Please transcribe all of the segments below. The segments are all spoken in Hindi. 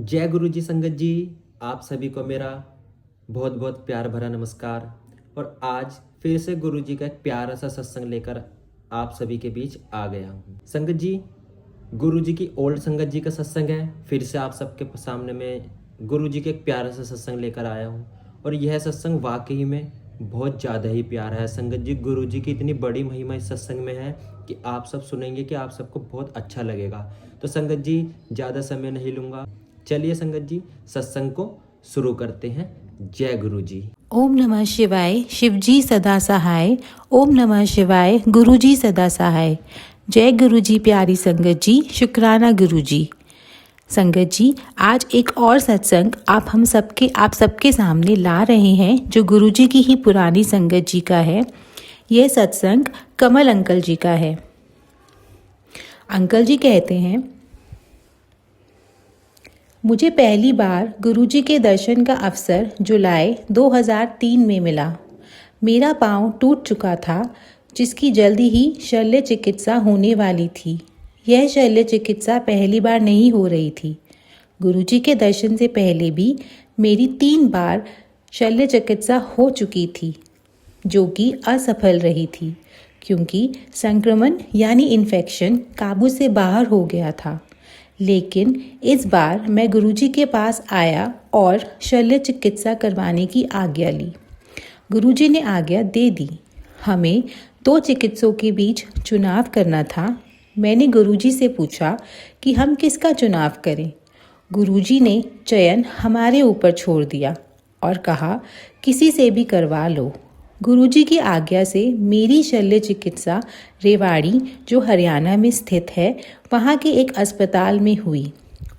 जय गुरु जी संगत जी। आप सभी को मेरा बहुत बहुत प्यार भरा नमस्कार। और आज फिर से गुरु जी का एक प्यारा सा सत्संग लेकर आप सभी के बीच आ गया हूँ। संगत जी, गुरु जी की ओल्ड संगत जी का सत्संग है। फिर से आप सबके सामने में गुरु जी के एक प्यारा सा सत्संग लेकर आया हूँ। और यह सत्संग वाकई में बहुत ज़्यादा ही प्यारा है। संगत जी, गुरु जी की इतनी बड़ी महिमा इस सत्संग में है कि आप सब सुनेंगे कि आप सबको बहुत अच्छा लगेगा। तो संगत जी, ज़्यादा समय नहीं लूँगा, चलिए संगत जी सत्संग को शुरू करते हैं। जय गुरु जी। ओम नमः शिवाय। शिवजी सदा सहाय। ओम नमः शिवाय। गुरुजी सदा सहाय। जय गुरुजी। प्यारी संगत जी, शुक्राना गुरुजी। संगत जी, आज एक और सत्संग आप सबके सामने ला रहे हैं जो गुरुजी की ही पुरानी संगत जी का है। यह सत्संग कमल अंकल जी का है। अंकल जी कहते हैं, मुझे पहली बार गुरुजी के दर्शन का अवसर जुलाई 2003 में मिला। मेरा पाँव टूट चुका था, जिसकी जल्दी ही शल्य चिकित्सा होने वाली थी। यह शल्य चिकित्सा पहली बार नहीं हो रही थी। गुरुजी के दर्शन से पहले भी मेरी 3 बार शल्य चिकित्सा हो चुकी थी, जो कि असफल रही थी क्योंकि संक्रमण यानी इन्फेक्शन काबू से बाहर हो गया था। लेकिन इस बार मैं गुरुजी के पास आया और शल्य चिकित्सा करवाने की आज्ञा ली। गुरुजी ने आज्ञा दे दी। हमें 2 चिकित्सकों के बीच चुनाव करना था। मैंने गुरुजी से पूछा कि हम किसका चुनाव करें। गुरुजी ने चयन हमारे ऊपर छोड़ दिया और कहा, किसी से भी करवा लो। गुरुजी की आज्ञा से मेरी शल्य चिकित्सा रेवाड़ी, जो हरियाणा में स्थित है, वहाँ के एक अस्पताल में हुई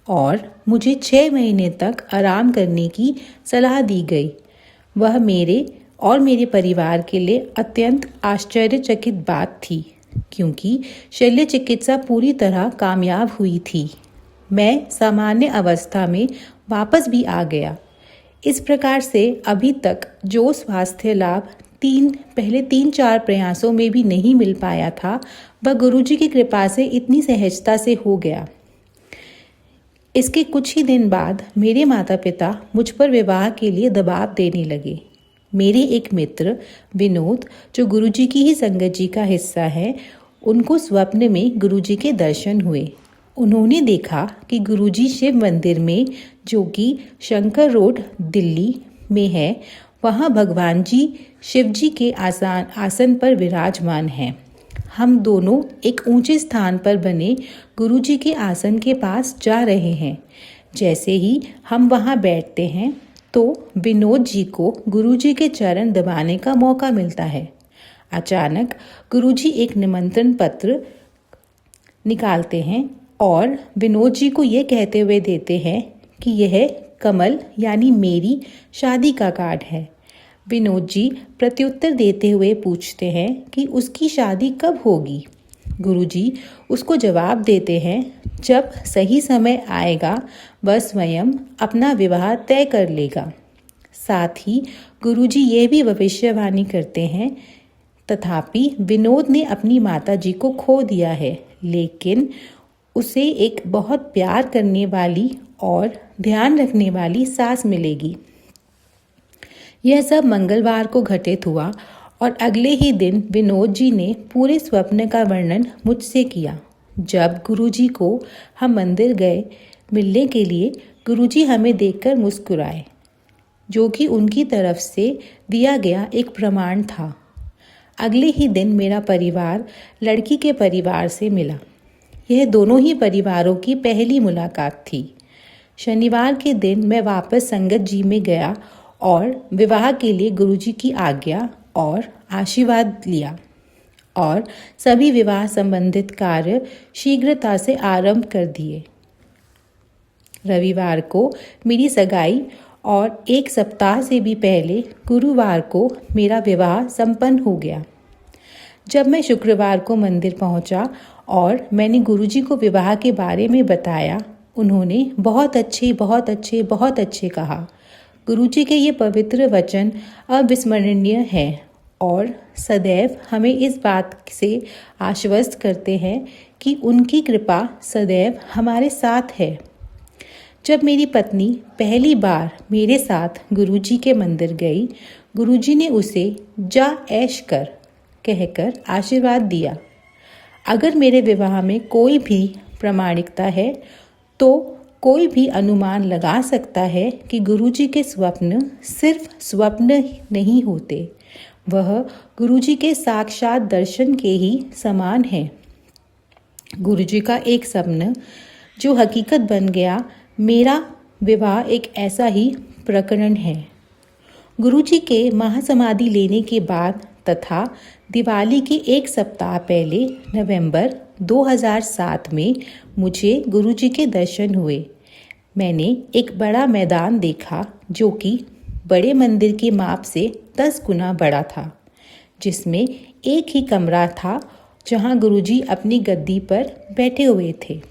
और मुझे 6 महीने तक आराम करने की सलाह दी गई। वह मेरे और मेरे परिवार के लिए अत्यंत आश्चर्यचकित बात थी, क्योंकि शल्य चिकित्सा पूरी तरह कामयाब हुई थी। मैं सामान्य अवस्था में वापस भी आ गया। इस प्रकार से अभी तक जो स्वास्थ्य लाभ पहले 3-4 प्रयासों में भी नहीं मिल पाया था, वह गुरुजी की कृपा से इतनी सहजता से हो गया। इसके कुछ ही दिन बाद मेरे माता पिता मुझ पर विवाह के लिए दबाव देने लगे। मेरे एक मित्र विनोद, जो गुरुजी की ही संगत जी का हिस्सा है, उनको स्वप्न में गुरुजी के दर्शन हुए। उन्होंने देखा कि गुरुजी शिव मंदिर में, जो कि शंकर रोड दिल्ली में है, वहाँ भगवान जी शिव जी के आसन पर विराजमान हैं। हम दोनों एक ऊंचे स्थान पर बने गुरुजी के आसन के पास जा रहे हैं। जैसे ही हम वहाँ बैठते हैं तो विनोद जी को गुरुजी के चरण दबाने का मौका मिलता है। अचानक गुरुजी एक निमंत्रण पत्र निकालते हैं और विनोद जी को ये कहते हुए देते हैं कि यह कमल यानी मेरी शादी का कार्ड है। विनोद जी प्रत्युत्तर देते हुए पूछते हैं कि उसकी शादी कब होगी। गुरुजी उसको जवाब देते हैं, जब सही समय आएगा वह स्वयं अपना विवाह तय कर लेगा। साथ ही गुरुजी ये भी भविष्यवाणी करते हैं, तथापि विनोद ने अपनी माता जी को खो दिया है, लेकिन उसे एक बहुत प्यार करने वाली और ध्यान रखने वाली सास मिलेगी। यह सब मंगलवार को घटित हुआ और अगले ही दिन विनोद जी ने पूरे स्वप्न का वर्णन मुझसे किया। जब गुरुजी को हम मंदिर गए मिलने के लिए, गुरुजी हमें देखकर मुस्कुराए, जो कि उनकी तरफ से दिया गया एक प्रमाण था। अगले ही दिन मेरा परिवार लड़की के परिवार से मिला। यह दोनों ही परिवारों की पहली मुलाकात थी। शनिवार के दिन मैं वापस संगत जी में गया और विवाह के लिए गुरुजी की आज्ञा और आशीर्वाद लिया और सभी विवाह संबंधित कार्य शीघ्रता से आरंभ कर दिए। रविवार को मेरी सगाई और 1 सप्ताह से भी पहले गुरुवार को मेरा विवाह संपन्न हो गया। जब मैं शुक्रवार को मंदिर पहुंचा और मैंने गुरुजी को विवाह के बारे में बताया, उन्होंने बहुत अच्छे कहा। गुरुजी के ये पवित्र वचन अविस्मरणीय हैं और सदैव हमें इस बात से आश्वस्त करते हैं कि उनकी कृपा सदैव हमारे साथ है। जब मेरी पत्नी पहली बार मेरे साथ गुरुजी के मंदिर गई, गुरुजी ने उसे जा ऐश कर कहकर आशीर्वाद दिया। अगर मेरे विवाह में कोई भी प्रामाणिकता है तो कोई भी अनुमान लगा सकता है कि गुरुजी के स्वप्न सिर्फ स्वप्न नहीं होते, वह गुरुजी के साक्षात दर्शन के ही समान है। गुरुजी का एक सपना जो हकीकत बन गया, मेरा विवाह एक ऐसा ही प्रकरण है। गुरुजी के महासमाधि लेने के बाद तथा दिवाली के एक सप्ताह पहले नवंबर 2007 में मुझे गुरुजी के दर्शन हुए। मैंने एक बड़ा मैदान देखा जो कि बड़े मंदिर की माप से 10 गुना बड़ा था, जिसमें एक ही कमरा था जहां गुरुजी अपनी गद्दी पर बैठे हुए थे।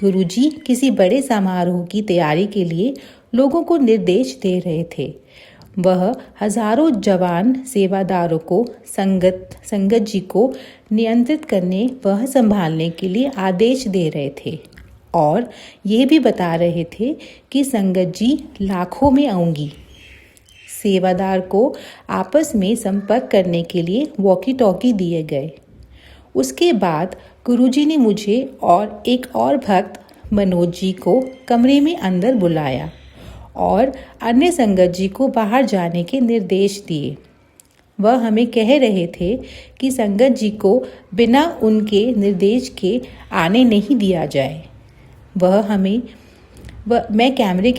गुरुजी किसी बड़े समारोह की तैयारी के लिए लोगों को निर्देश दे रहे थे। वह हजारों जवान सेवादारों को संगत जी को नियंत्रित करने वह संभालने के लिए आदेश दे रहे थे और ये भी बता रहे थे कि संगत जी लाखों में आऊंगी। सेवादार को आपस में संपर्क करने के लिए वॉकी टॉकी दिए गए। उसके बाद गुरुजी ने मुझे और एक और भक्त मनोज जी को कमरे में अंदर बुलाया और अन्य संगत जी को बाहर जाने के निर्देश दिए। वह हमें कह रहे थे कि संगत जी को बिना उनके निर्देश के आने नहीं दिया जाए। मैं कमरे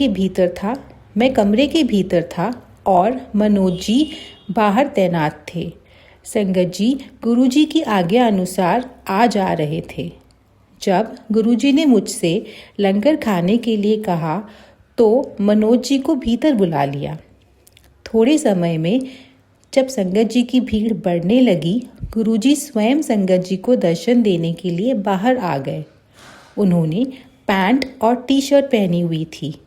के भीतर था और मनोज जी बाहर तैनात थे। संगत जी गुरुजी की आज्ञा अनुसार आ जा रहे थे। जब गुरुजी ने मुझसे लंगर खाने के लिए कहा तो मनोज जी को भीतर बुला लिया। थोड़े समय में जब संगत जी की भीड़ बढ़ने लगी, गुरुजी स्वयं संगत जी को दर्शन देने के लिए बाहर आ गए। उन्होंने पैंट और टी-शर्ट पहनी हुई थी।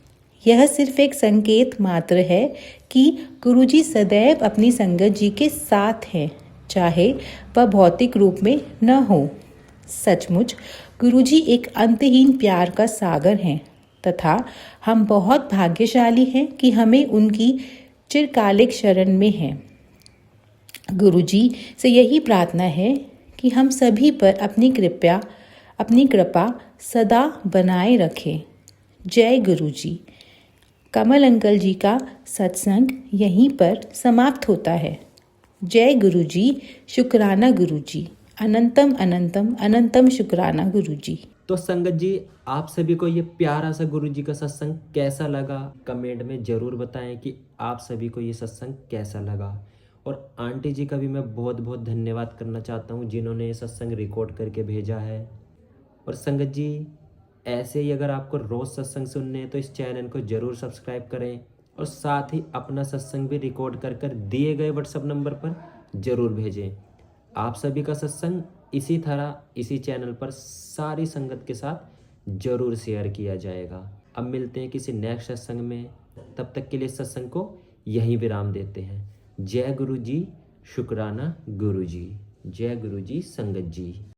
यह सिर्फ एक संकेत मात्र है कि गुरुजी सदैव अपनी संगत जी के साथ हैं, चाहे वह भौतिक रूप में न हो। सचमुच गुरुजी एक अंतहीन प्यार का सागर हैं तथा हम बहुत भाग्यशाली हैं कि हमें उनकी चिरकालिक शरण में हैं। गुरुजी से यही प्रार्थना है कि हम सभी पर अपनी कृपा सदा बनाए रखें। जय गुरुजी। कमल अंकल जी का सत्संग यहीं पर समाप्त होता है। जय गुरुजी। शुक्राना गुरुजी। अनंतम अनंतम अनंतम शुक्राना गुरुजी। तो संगत जी, आप सभी को ये प्यारा सा गुरुजी का सत्संग कैसा लगा, कमेंट में ज़रूर बताएं कि आप सभी को ये सत्संग कैसा लगा। और आंटी जी का भी मैं बहुत बहुत धन्यवाद करना चाहता हूँ जिन्होंने ये सत्संग रिकॉर्ड करके भेजा है। और संगत जी, ऐसे ही अगर आपको रोज़ सत्संग सुनने हैं तो इस चैनल को ज़रूर सब्सक्राइब करें और साथ ही अपना सत्संग भी रिकॉर्ड कर दिए गए व्हाट्सएप नंबर पर ज़रूर भेजें। आप सभी का सत्संग इसी तरह इसी चैनल पर सारी संगत के साथ ज़रूर शेयर किया जाएगा। अब मिलते हैं किसी नेक्स्ट सत्संग में, तब तक के लिए सत्संग को यहीं विराम देते हैं। जय गुरु जी। शुक्राना गुरु जी। जय गुरु जी। संगत जी।